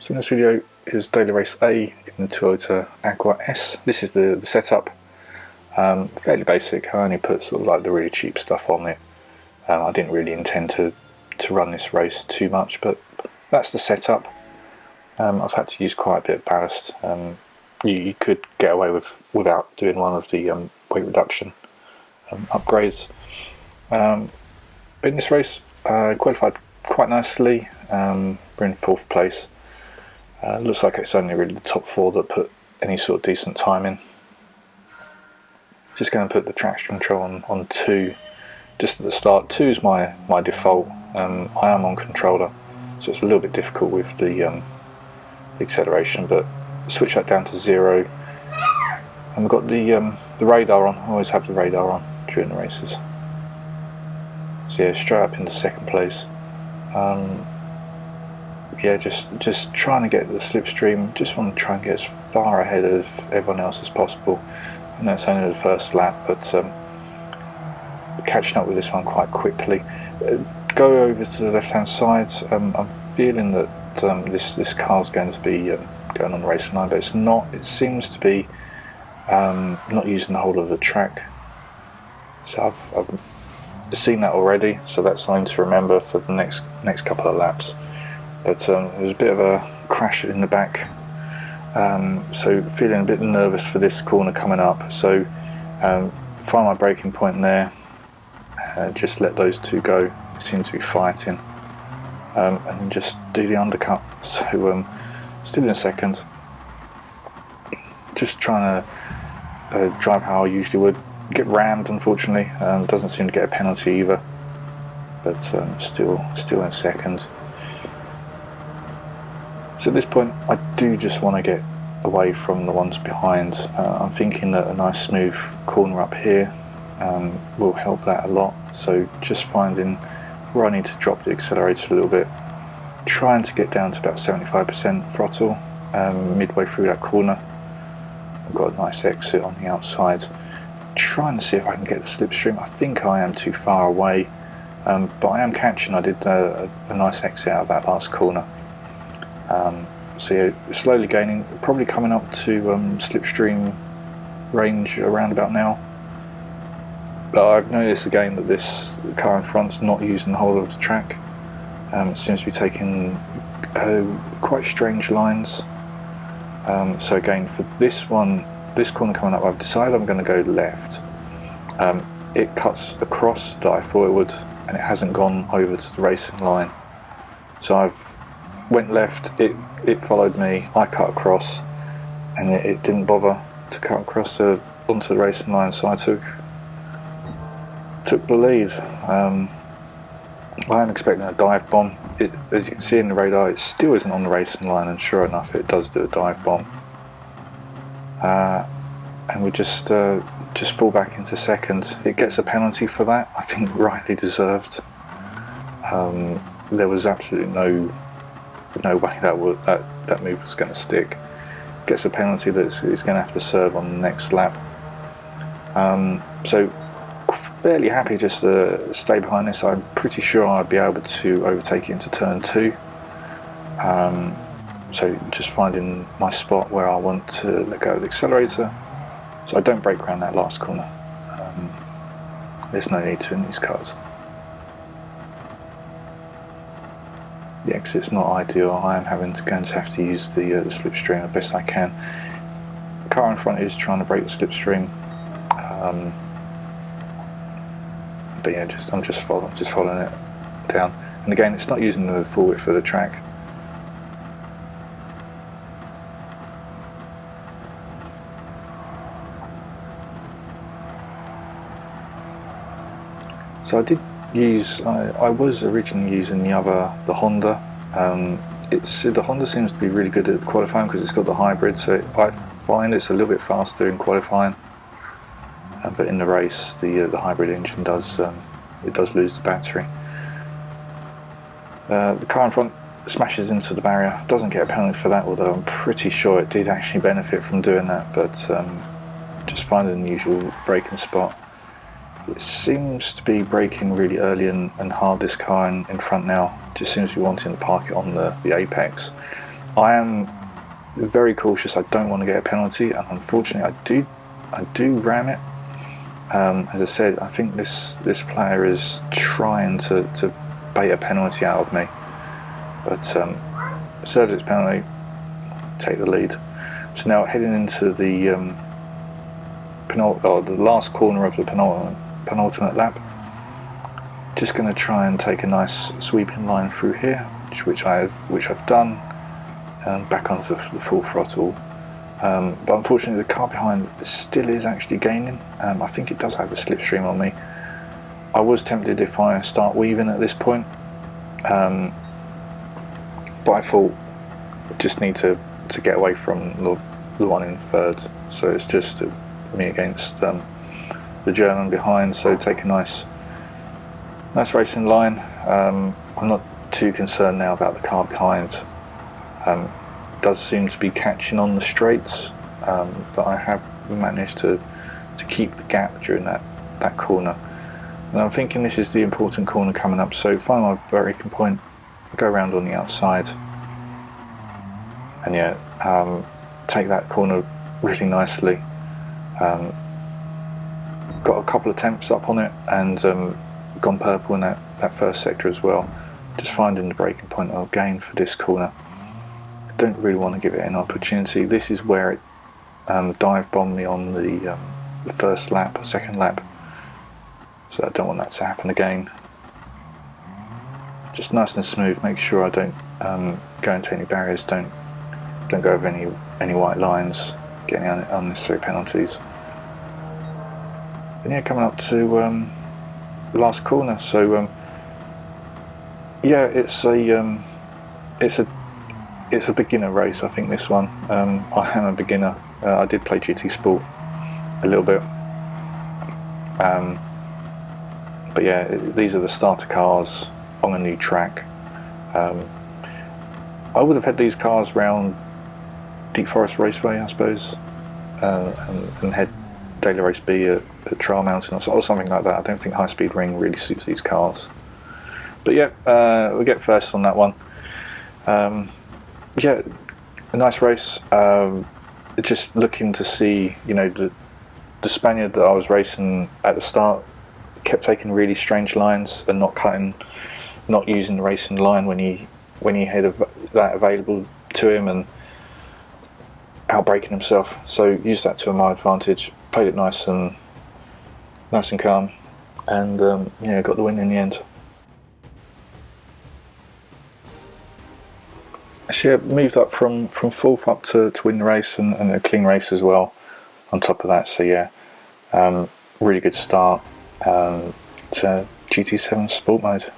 So in this video is daily race A in the Toyota Aqua S. This is the setup. Fairly basic. I only put sort of like the really cheap stuff on it. I didn't really intend to run this race too much, but that's the setup. I've had to use quite a bit of ballast. You could get away without doing one of the weight reduction upgrades. But in this race, I qualified quite nicely. We're in 4th place. Looks like it's only really the top 4 that put any sort of decent time in. Just going to put the traction control on 2 just at the start. 2 is my default. I am on controller, so it's a little bit difficult with the acceleration, but switch that down to 0. And we've got the radar on. I always have the radar on during the races. So yeah, straight up into 2nd place. Yeah, just trying to get the slipstream. Just want to try and get as far ahead of everyone else as possible. I know it's only the first lap, but catching up with this one quite quickly. Go over to the left-hand side. I'm feeling that this car's going to be going on the racing line, but it's not. It seems to be not using the whole of the track. So I've seen that already. So that's something to remember for the next couple of laps. But there was a bit of a crash in the back, so feeling a bit nervous for this corner coming up. So find my braking point there, just let those 2 go. They seem to be fighting, and just do the undercut. So still in 2nd, just trying to drive how I usually would. Get rammed, unfortunately. Doesn't seem to get a penalty either, but still in 2nd. So at this point, I do just want to get away from the ones behind. I'm thinking that a nice smooth corner up here will help that a lot. So just finding where I need to drop the accelerator a little bit, trying to get down to about 75% throttle midway through that corner. I've got a nice exit on the outside, trying to see if I can get the slipstream. I think I am too far away, but I am catching. I did a nice exit out of that last corner. So yeah, slowly gaining, probably coming up to slipstream range around about now. But I've noticed again that this car in front's not using the whole of the track. It seems to be taking quite strange lines. So again, for this corner coming up, I've decided I'm going to go left. It cuts across that I thought it would, and it hasn't gone over to the racing line. So I've went left, it followed me, I cut across, and it didn't bother to cut across onto the racing line, so I took the lead. I am expecting a dive bomb. As you can see in the radar, it still isn't on the racing line, and sure enough it does do a dive bomb. And we just fall back into 2nd. It gets a penalty for that, I think rightly deserved. There was absolutely no way that move was going to stick. Gets a penalty that he's going to have to serve on the next lap. So fairly happy just to stay behind this. I'm pretty sure I'd be able to overtake it into turn 2. So just finding my spot where I want to let go of the accelerator, so I don't brake around that last corner. There's no need to in these cars. The exit's not ideal. I am going to have to use the slipstream the best I can. The car in front is trying to break the slipstream, but yeah, I'm just following it down. And again, it's not using the full width of the track. So I was originally using the Honda. The Honda seems to be really good at qualifying because it's got the hybrid, so I find it's a little bit faster in qualifying. But in the race, the hybrid engine does lose the battery. The car in front smashes into the barrier. Doesn't get a penalty for that, although I'm pretty sure it did actually benefit from doing that. But just finding the usual braking spot. It seems to be braking really early and hard, this car in front now. It just seems to be wanting to park it on the apex. I am very cautious. I don't want to get a penalty, and unfortunately I do ram it. As I said, I think this player is trying to bait a penalty out of me, but serves its penalty, take the lead. So now heading into the the last corner of the penultimate lap. Just going to try and take a nice sweeping line through here, which I've done, and back onto the full throttle. But unfortunately the car behind still is actually gaining. I think it does have a slipstream on me. I was tempted if I start weaving at this point, but I thought I just need to get away from the one in third, so it's just me against the German behind. So take a nice racing line. I'm not too concerned now about the car behind. Does seem to be catching on the straights, but I have managed to keep the gap during that corner. And I'm thinking this is the important corner coming up, so find my braking point, go around on the outside, and yeah, take that corner really nicely. Got a couple of temps up on it, and gone purple in that first sector as well. Just finding the braking point I'll gain for this corner. Don't really want to give it an opportunity. This is where it dive bombed me on the first lap or second lap, so I don't want that to happen again. Just nice and smooth, make sure I don't go into any barriers, don't go over any white lines, get any unnecessary penalties. And yeah, coming up to the last corner, so yeah, it's a beginner race, I think, this one. I am a beginner. I did play GT Sport a little bit, but yeah, these are the starter cars on a new track. I would have had these cars round Deep Forest Raceway, I suppose, and had Daily Race B at Trial Mountain or something like that. I don't think High Speed Ring really suits these cars. But yeah, we'll get first on that one. Yeah, a nice race. Just looking to see, you know, the Spaniard that I was racing at the start kept taking really strange lines and not using the racing line when he had that available to him, and outbraking himself. So used that to my advantage, played it nice and calm, and yeah, got the win in the end. Actually, I moved up from fourth up to win the race, and a clean race as well on top of that. So yeah, really good start to GT7 Sport mode.